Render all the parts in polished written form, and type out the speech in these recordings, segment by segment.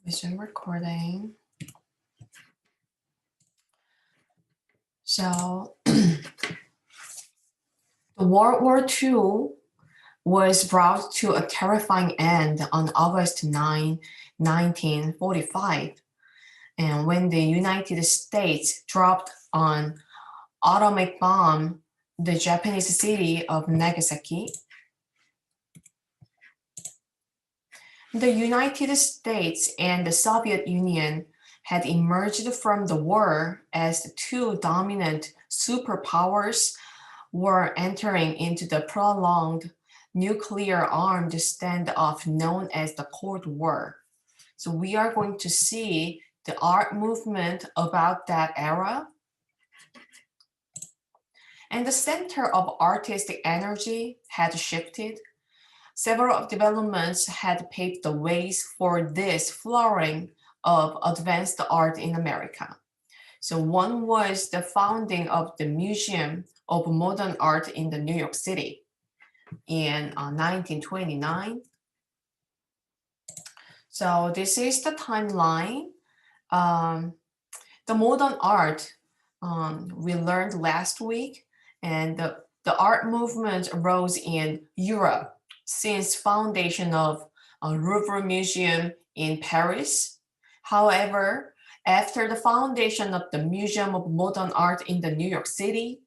Vision recording. So the World War II was brought to a terrifying end on August 9, 1945, and when the United States dropped an atomic bomb the Japanese city of Nagasaki. The United States and the Soviet Union had emerged from the war as the two dominant superpowers were entering into the prolonged nuclear-armed standoff known as the Cold War. So we are going to see the art movement about that era. And the center of artistic energy had shifted. Several developments had paved the ways for this flowering of advanced art in America. So one was the founding of the Museum of Modern Art in the New York City in 1929. So this is the timeline. The modern art we learned last week, and the art movement arose in Europe since foundation of Louvre Museum in Paris. However, after the foundation of the Museum of Modern Art in the New York City,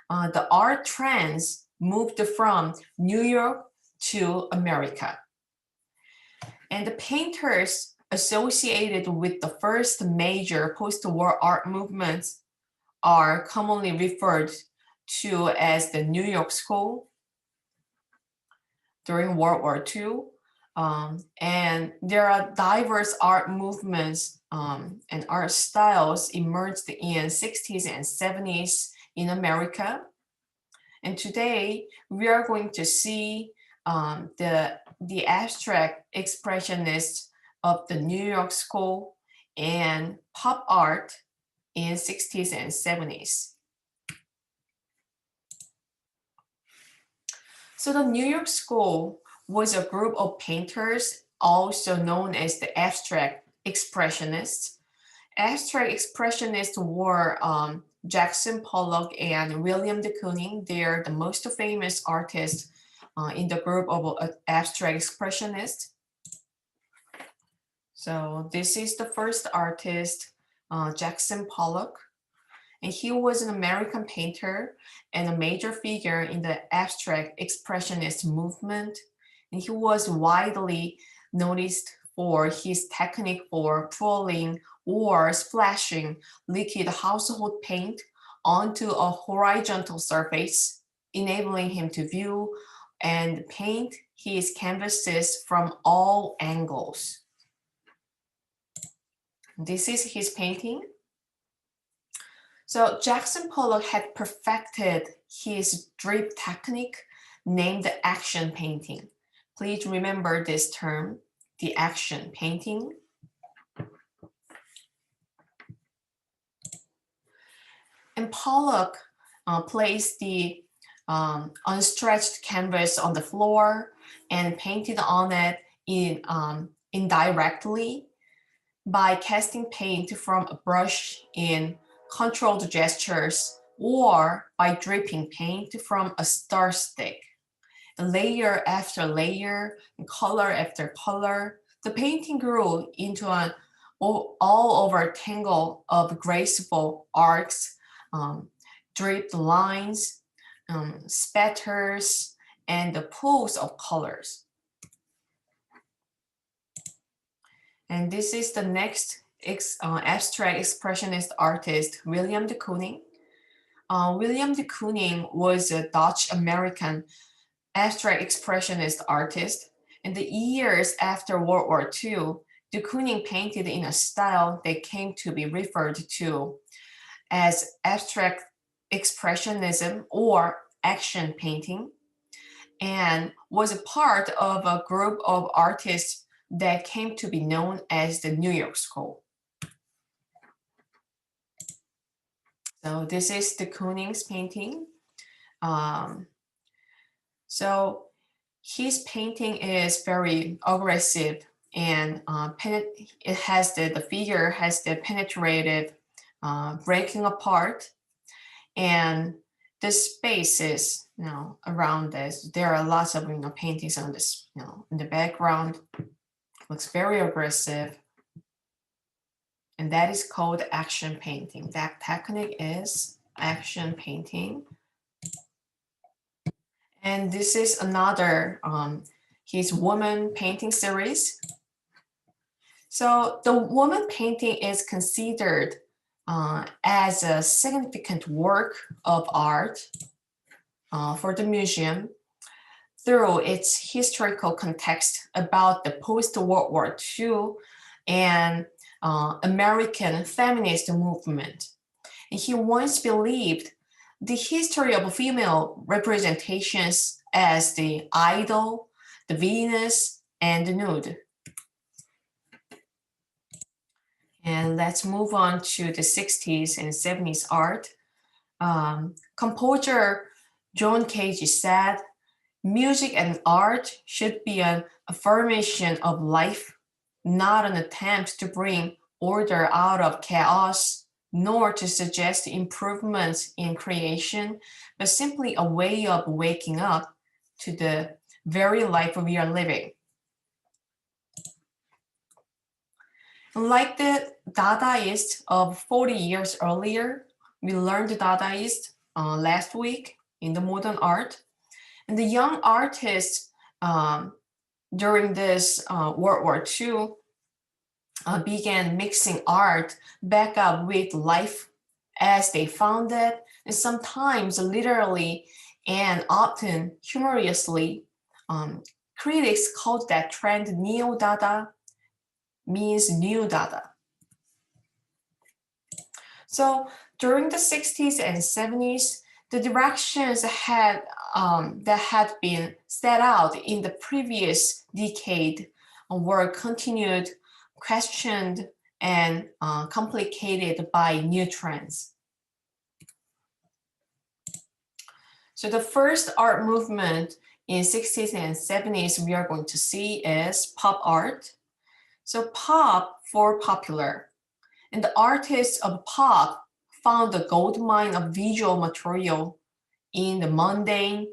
the art trends moved from New York to America. And the painters associated with the first major post-war art movements are commonly referred to as the New York School during World War II. And there are diverse art movements and art styles emerged in 60s and 70s in America. And today we are going to see the abstract expressionists of the New York School and pop art in 60s and 70s. So the New York School was a group of painters, also known as the abstract expressionists. Abstract expressionists were Jackson Pollock and William de Kooning. They're the most famous artists in the group of abstract expressionists. So this is the first artist, Jackson Pollock. And he was an American painter and a major figure in the abstract expressionist movement. And he was widely noticed for his technique for pouring or splashing liquid household paint onto a horizontal surface, enabling him to view and paint his canvases from all angles. This is his painting. So Jackson Pollock had perfected his drip technique named the action painting. Please remember this term, the action painting. And Pollock placed the unstretched canvas on the floor and painted on it indirectly by casting paint from a brush in controlled gestures or by dripping paint from a star stick. Layer after layer, and color after color, the painting grew into an all-over tangle of graceful arcs, draped lines, spatters, and the pools of colors. And this is the next abstract expressionist artist, William de Kooning. William de Kooning was a Dutch-American abstract expressionist artist. In the years after World War II, de Kooning painted in a style that came to be referred to as abstract expressionism or action painting, and was a part of a group of artists that came to be known as the New York School. So this is de Kooning's painting. So his painting is very aggressive and it has the figure has the penetrative breaking apart, and the spaces, around this. There are lots of paintings on this, in the background. Looks very aggressive, and that is called action painting. That technique is action painting. And this is another his woman painting series. So the woman painting is considered as a significant work of art for the museum through its historical context about the post-World War II and American feminist movement. And he once believed the history of female representations as the idol, the Venus, and the nude. And let's move on to the 60s and 70s art. Composer John Cage said, "Music and art should be an affirmation of life, not an attempt to bring order out of chaos, nor to suggest improvements in creation, but simply a way of waking up to the very life we are living." Like the Dadaist of 40 years earlier, we learned Dadaist last week in the modern art. And the young artists during this World War II began mixing art back up with life as they found it, and sometimes literally and often humorously. Critics called that trend Neo-Dada, means new Dada. So during the 60s and 70s, the directions that had been set out in the previous decade were continued, questioned, and complicated by new trends. So the first art movement in 60s and 70s we are going to see is pop art. So pop for popular. And the artists of pop found the gold mine of visual material in the mundane,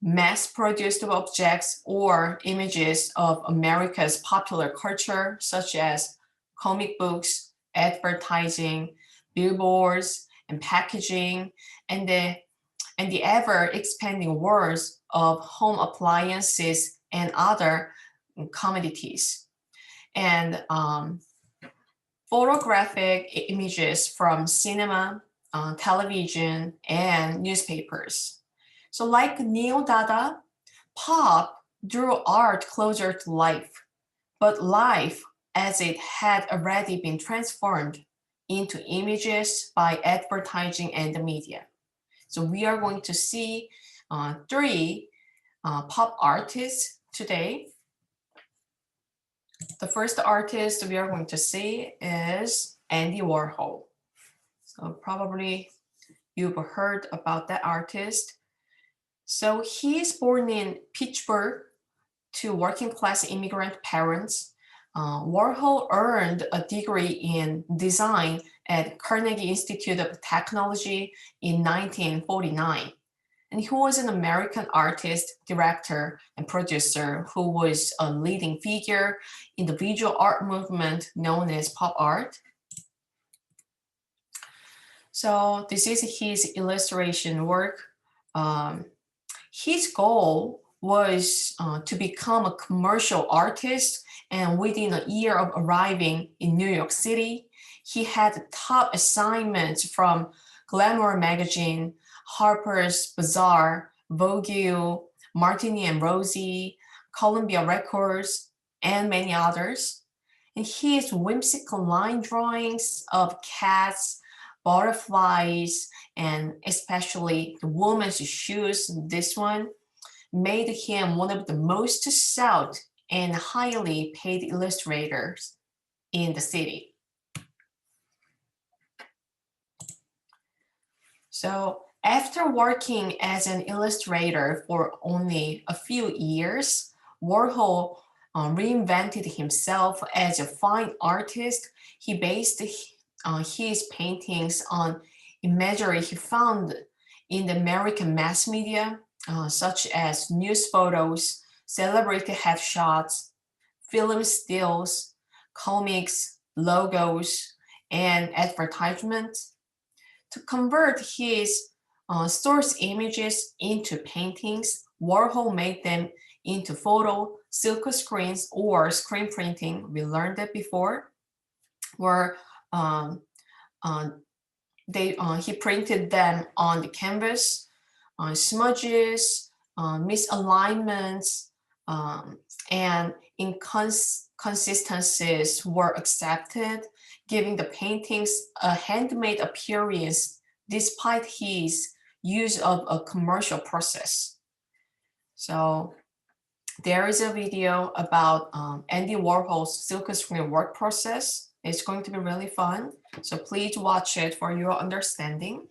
mass-produced objects or images of America's popular culture, such as comic books, advertising, billboards, and packaging, and the ever-expanding worlds of home appliances and other commodities. And photographic images from cinema, television, and newspapers. So like Neo-Dada, pop drew art closer to life, but life as it had already been transformed into images by advertising and the media. So we are going to see three pop artists today. The first artist we are going to see is Andy Warhol. So probably you've heard about that artist. So he is born in Pittsburgh to working class immigrant parents. Warhol earned a degree in design at Carnegie Institute of Technology in 1949. And he was an American artist, director, and producer who was a leading figure in the visual art movement known as pop art. So this is his illustration work. His goal was to become a commercial artist, and within a year of arriving in New York City, he had top assignments from Glamour magazine, Harper's Bazaar, Vogue, Martini and Rosie, Columbia Records, and many others. And his whimsical line drawings of cats, butterflies, and especially the woman's shoes, this one, made him one of the most sought and highly paid illustrators in the city. So after working as an illustrator for only a few years, Warhol reinvented himself as a fine artist. He based his paintings on imagery he found in the American mass media, such as news photos, celebrity headshots, film stills, comics, logos, and advertisements. To convert his source images into paintings, Warhol made them into photo, silk screens, or screen printing. We learned that before, where um, uh, he printed them on the canvas, smudges, misalignments, and inconsistencies were accepted, giving the paintings a handmade appearance despite his use of a commercial process. So there is a video about Andy Warhol's silk screen work process. It's going to be really fun. So please watch it for your understanding.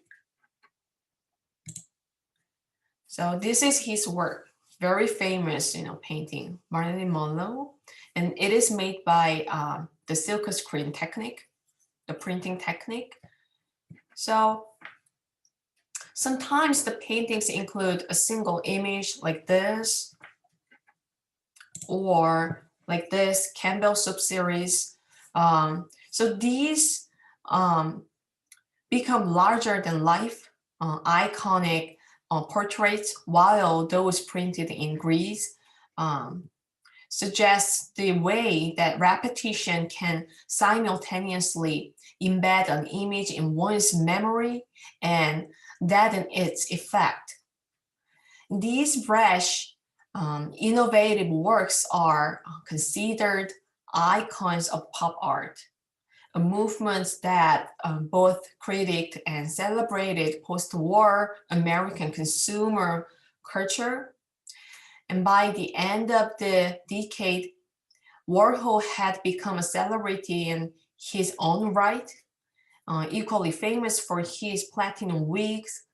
So this is his work, very famous, painting, Marilyn Monroe, and it is made by the silk screen technique, the printing technique. So sometimes the paintings include a single image like this, or like this Campbell Soup series. So these become larger than life, iconic portraits, while those printed in Greece suggests the way that repetition can simultaneously embed an image in one's memory and deaden its effect. These fresh, innovative works are considered icons of pop art, a movement that both critiqued and celebrated post-war American consumer culture. And by the end of the decade, Warhol had become a celebrity in his own right, equally famous for his platinum wigs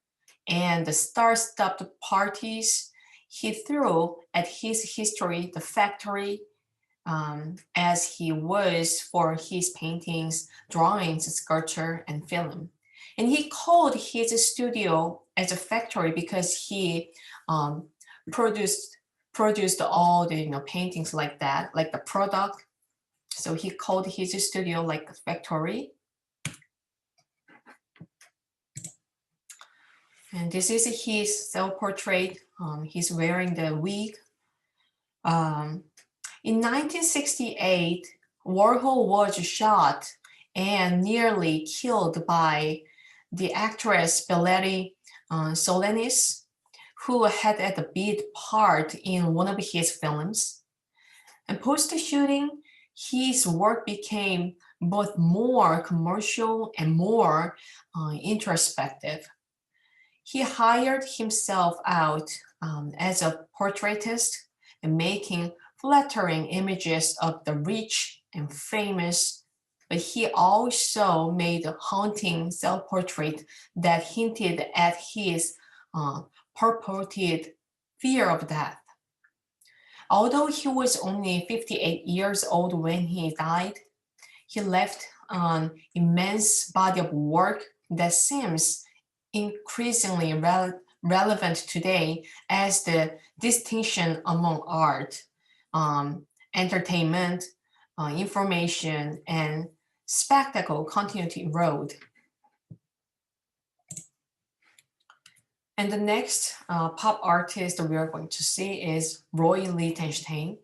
and the star-studded parties he threw at his history, the factory, as he was for his paintings, drawings, sculpture, and film. And he called his studio as a factory because he produced all the paintings like that, like the product. So he called his studio like a factory. And this is his self-portrait. He's wearing the wig. In 1968, Warhol was shot and nearly killed by the actress Bellati Solenis, who had a big part in one of his films. And post-shooting, his work became both more commercial and more introspective. He hired himself out as a portraitist and making flattering images of the rich and famous, but he also made a haunting self-portrait that hinted at his purported fear of death. Although he was only 58 years old when he died, he left an immense body of work that seems increasingly relevant today as the distinction among art, entertainment, information, and spectacle continue to erode. And the next pop artist we are going to see is Roy Lichtenstein.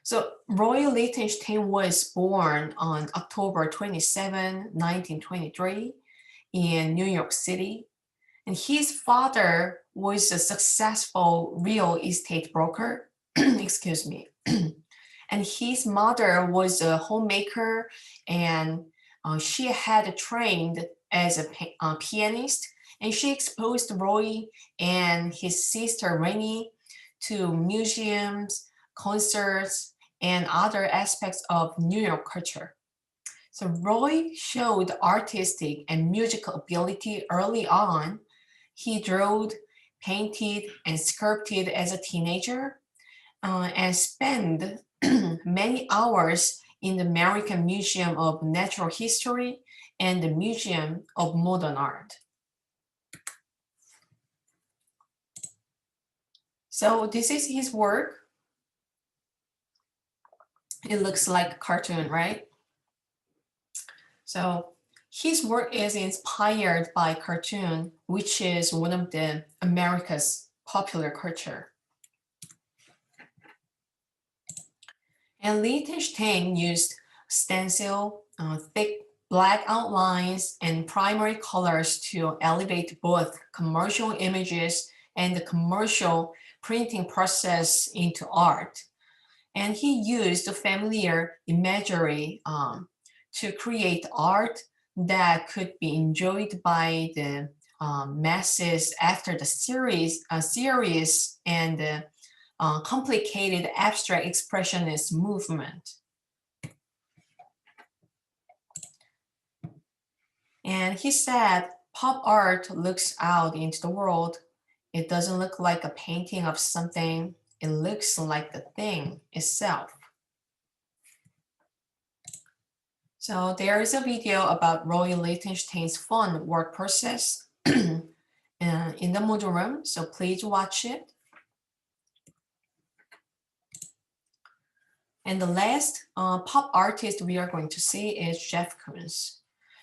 So Roy Lichtenstein was born on October 27, 1923 in New York City. And his father was a successful real estate broker, excuse me. And his mother was a homemaker, and she had trained as a pianist, and she exposed Roy and his sister Rennie to museums, concerts, and other aspects of New York culture. So Roy showed artistic and musical ability early on. He drew, painted, and sculpted as a teenager. and spent many hours in the American Museum of Natural History and the Museum of Modern Art. So this is his work. It looks like a cartoon, right? So his work is inspired by cartoon, which is one of the America's popular culture. And Liechtenstein used stencil, thick black outlines, and primary colors to elevate both commercial images and the commercial printing process into art. And he used familiar imagery to create art that could be enjoyed by the masses after the series and the complicated abstract expressionist movement. And he said, pop art looks out into the world. It doesn't look like a painting of something. It looks like the thing itself. So there is a video about Roy Lichtenstein's fun work process in the Moodle room, so please watch it. And the last pop artist we are going to see is Jeff Koons.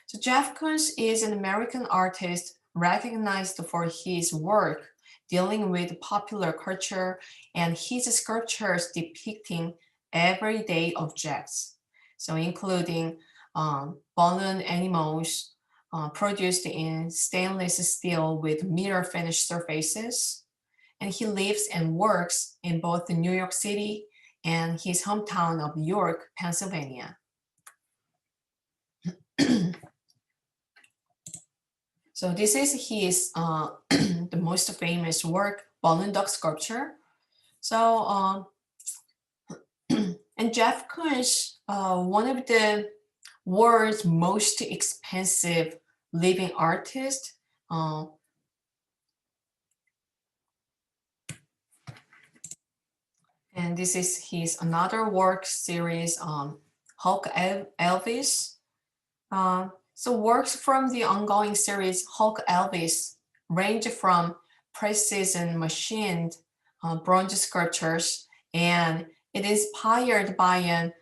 So Jeff Koons is an American artist recognized for his work dealing with popular culture and his sculptures depicting everyday objects. So including balloon animals produced in stainless steel with mirror finished surfaces. And he lives and works in both New York City and his hometown of York, Pennsylvania. So this is his the most famous work, balloon dog sculpture. So and Jeff Koons, one of the world's most expensive living artists. And this is his another work series, Hulk Elvis. So works from the ongoing series Hulk Elvis range from precision machined bronze sculptures, and it is inspired by an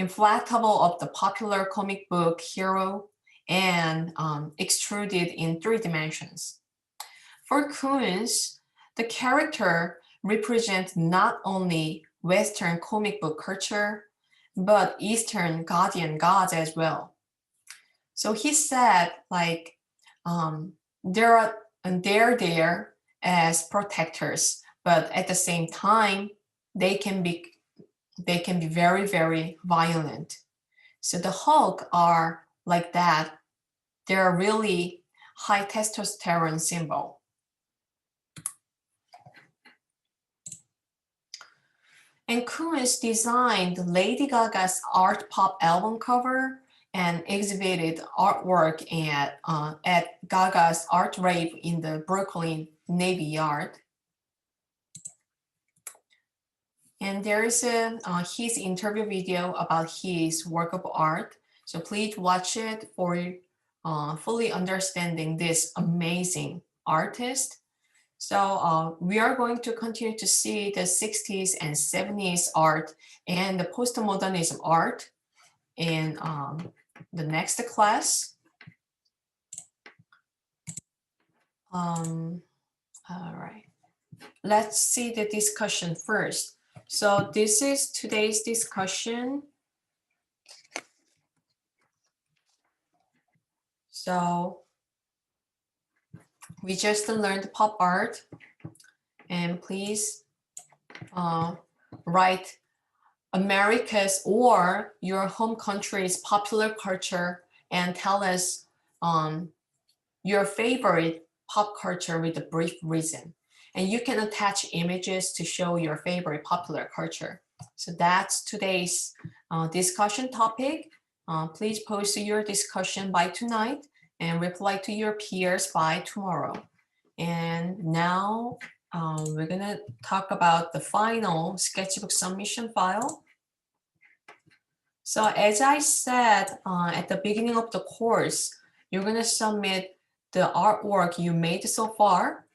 inflatable of the popular comic book hero and extruded in 3 dimensions. For Koons, the character represents not only Western comic book culture, but Eastern guardian gods as well. So he said, like, they're there as protectors, but at the same time, they can be very, very violent. So the Hulk are like that. They're a really high testosterone symbol. And Koons designed Lady Gaga's art pop album cover and exhibited artwork at Gaga's art rave in the Brooklyn Navy Yard. And there is his interview video about his work of art. So please watch it for fully understanding this amazing artist. So we are going to continue to see the 60s and 70s art and the postmodernism art in the next class. All right, let's see the discussion first. So this is today's discussion. So we just learned pop art, and please write America's or your home country's popular culture and tell us your favorite pop culture with a brief reason. And you can attach images to show your favorite popular culture. So that's today's discussion topic. Please post your discussion by tonight and reply to your peers by tomorrow. And now we're gonna talk about the final sketchbook submission file. So as I said at the beginning of the course, you're gonna submit the artwork you made so far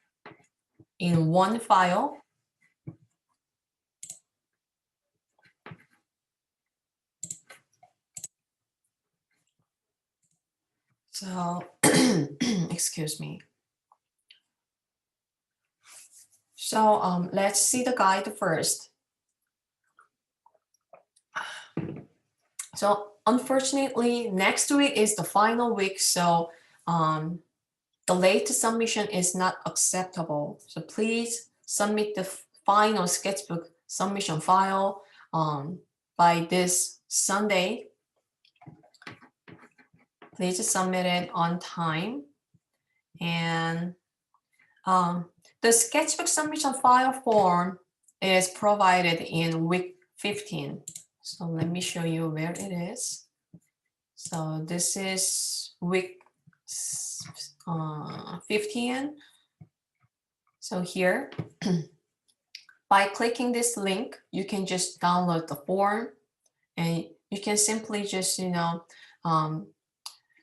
in one file. So, excuse me. So let's see the guide first. So unfortunately, next week is the final week, so the late submission is not acceptable. So please submit the final sketchbook submission file by this Sunday. Please submit it on time. And the sketchbook submission file form is provided in week 15. So let me show you where it is. So this is week 15. So here, by clicking this link, you can just download the form, and you can simply just,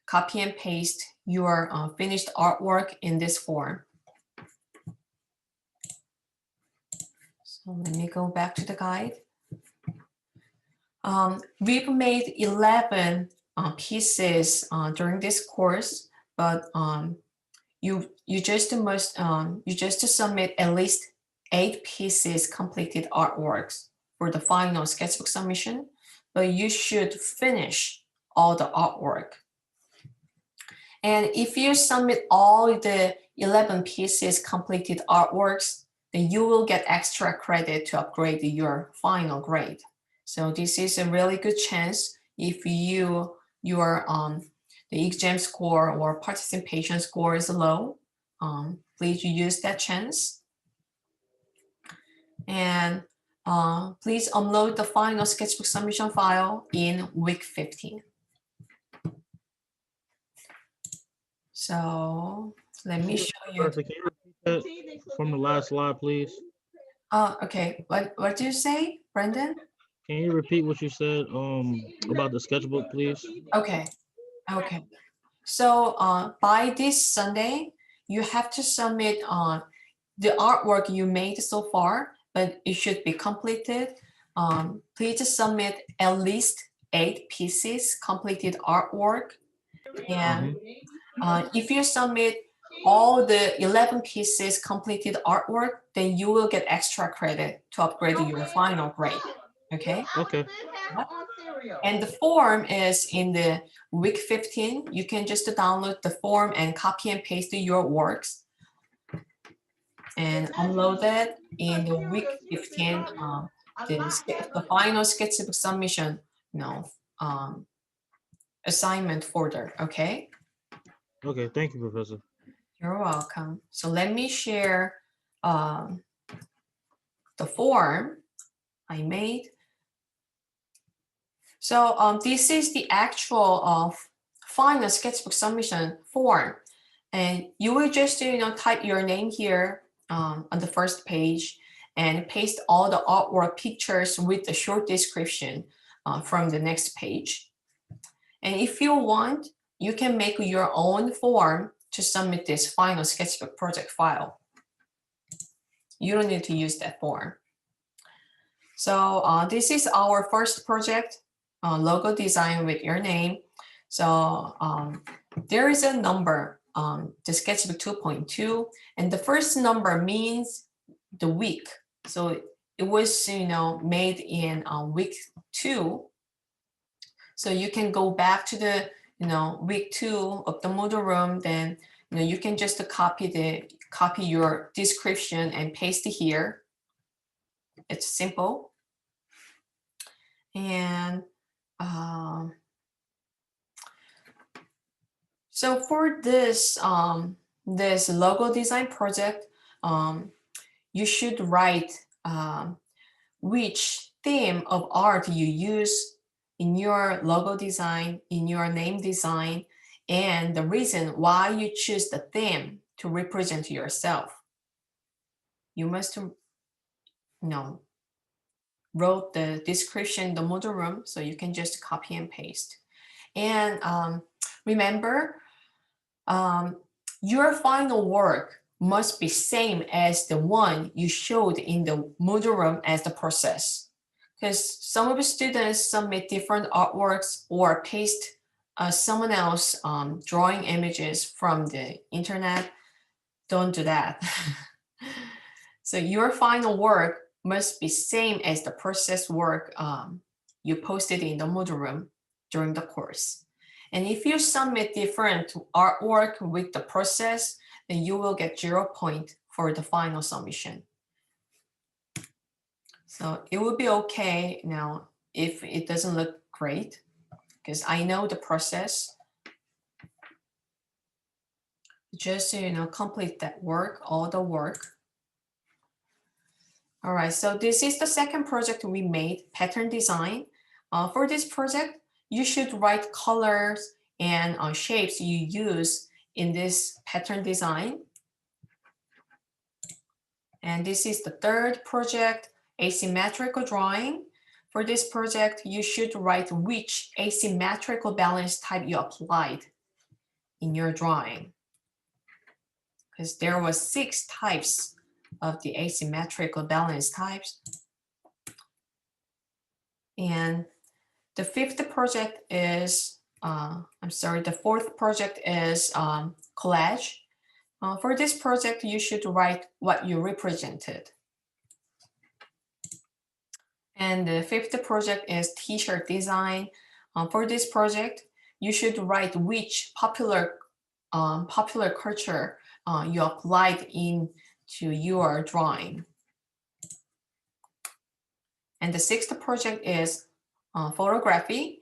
copy and paste your finished artwork in this form. So let me go back to the guide. We've made 11 pieces during this course, but you just submit at least 8 pieces completed artworks for the final sketchbook submission, but you should finish all the artwork. And if you submit all the 11 pieces completed artworks, then you will get extra credit to upgrade your final grade. So this is a really good chance if your the exam score or participation score is low. Please use that chance. And please upload the final sketchbook submission file in week 15. So let me show you. Can you repeat that from the last slide, please? Okay. What do you say, Brendan? Can you repeat what you said about the sketchbook, please? Okay. So by this Sunday, you have to submit the artwork you made so far, but it should be completed. Please submit at least 8 pieces completed artwork. And if you submit all the 11 pieces completed artwork, then you will get extra credit to upgrade your final grade. Okay? Okay. And the form is in the week 15. You can just download the form and copy and paste your works and upload it in the week 15, the final sketchbook submission, assignment folder, okay? Okay, thank you, Professor. You're welcome. So let me share the form I made. So this is the actual final sketchbook submission form, and you will just type your name here on the first page and paste all the artwork pictures with the short description from the next page. And if you want, you can make your own form to submit this final sketchbook project file. You don't need to use that form. So this is our first project, logo design with your name. So there is a number, the sketchbook 2.2, and the first number means the week. So it was made in week 2. So you can go back to the week 2 of the model room. Then you can just copy your description and paste it here. It's simple. And so for this this logo design project, you should write which theme of art you use in your logo design, in your name design, and the reason why you choose the theme to represent yourself. you must wrote the description in the Moodle room, so you can just copy and paste. And remember, your final work must be same as the one you showed in the Moodle room as the process. Because some of the students submit different artworks or paste someone else drawing images from the internet. Don't do that. So your final work must be same as the process work you posted in the Moodle room during the course. And if you submit different artwork with the process, then you will get 0 point for the final submission. So it will be okay now if it doesn't look great, because I know the process. Just complete that work, all the work. All right, so this is the second project we made, pattern design. For this project, you should write colors and shapes you use in this pattern design. And this is the third project, asymmetrical drawing. For this project, you should write which asymmetrical balance type you applied in your drawing, because there were 6 types of the asymmetrical balance types. And the fifth project is, the fourth project is collage. For this project, you should write what you represented. And the fifth project is t-shirt design. For this project, you should write which popular culture you applied into your drawing. And the sixth project is photography.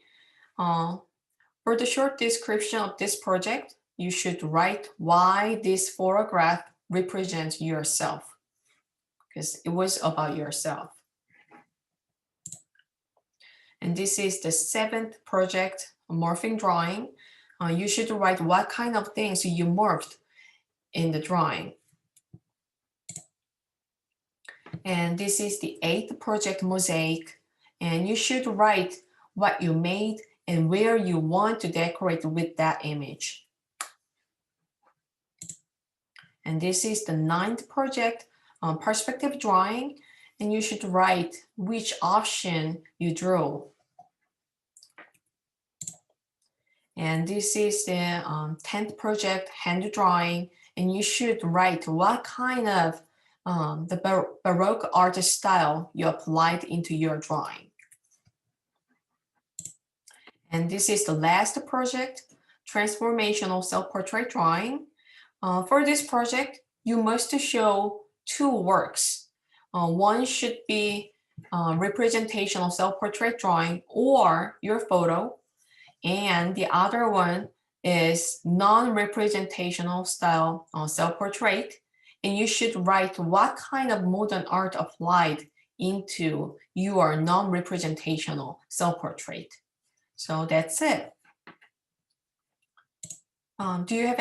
For the short description of this project, you should write why this photograph represents yourself, because it was about yourself. And this is the seventh project, morphing drawing. You should write what kind of things you morphed in the drawing. And this is the eighth project, mosaic. And you should write what you made and where you want to decorate with that image. And this is the ninth project, perspective drawing. And you should write which option you drew. And this is the 10th project, hand drawing. And you should write what kind of the Baroque art style you applied into your drawing. And this is the last project, transformational self-portrait drawing. For this project, you must show 2 works. One should be representational self-portrait drawing or your photo, and the other one is non-representational style self-portrait. And you should write what kind of modern art applied into your non-representational self-portrait. So that's it. Do you have